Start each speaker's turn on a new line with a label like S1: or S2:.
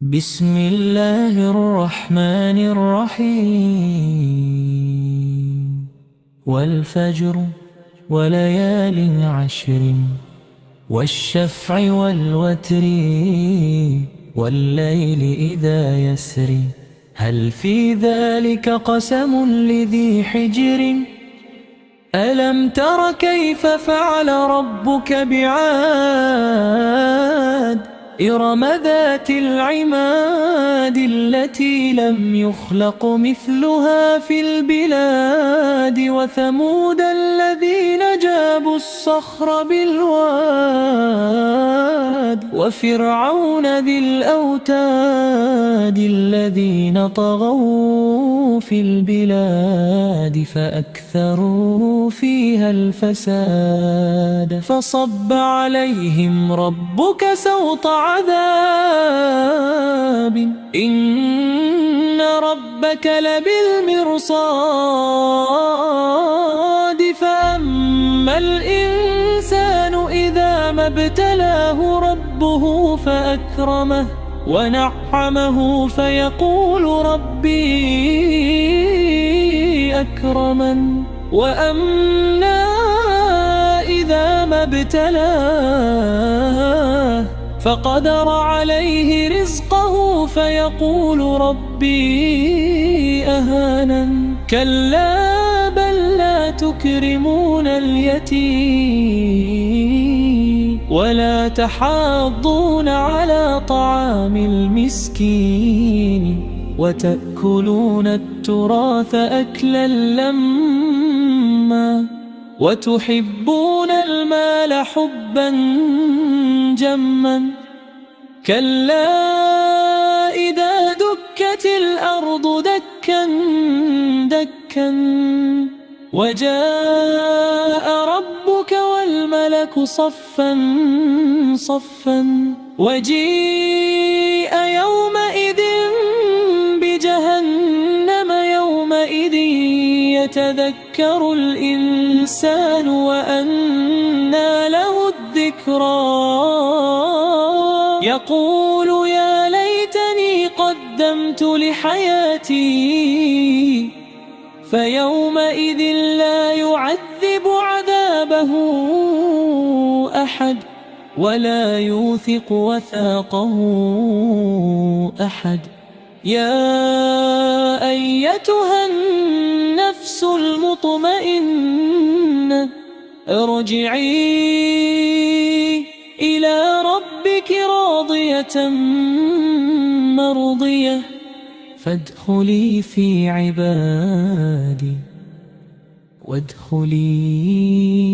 S1: بسم الله الرحمن الرحيم والفجر وليال عشر والشفع والوتر والليل إذا يسر هل في ذلك قسم لذي حجر ألم تر كيف فعل ربك بعاد إرم ذات العماد التي لم يخلق مثلها في البلاد وثمود الذين جابوا الصخر بالواد وفرعون ذي الأوتاد الذين طغوا في البلاد فأكثروا فيها الفساد فصب عليهم ربك سوط عذاب إن ربك لبالمرصاد فأما الإنسان إذا ما ابتلاه ربه فأكرمه ونعمه فيقول ربي أكرمن وأما إذا ما ابتلاه فقدر عليه رزقه فيقول ربي أهانن كلا بل لا تكرمون اليتيم ولا تحاضون على طعام المسكين وتأكلون التراث أكلا لما وتحبون المال حبا جما كلا إذا دكت الأرض دكا دكا وجاء ربك والملك صفا صفا وجيء يومئذ بجهنم يومئذ يتذكر الإنسان وأنى له الذكرى يقول يا ليتني قدمت لحياتي فيومئذ لا يعذب عذابه أحد ولا يوثق وثاقه أحد يا أيتها النفس المطمئنة ارجعي إلى ربك راضية مرضية فادخلي في عبادي وادخلي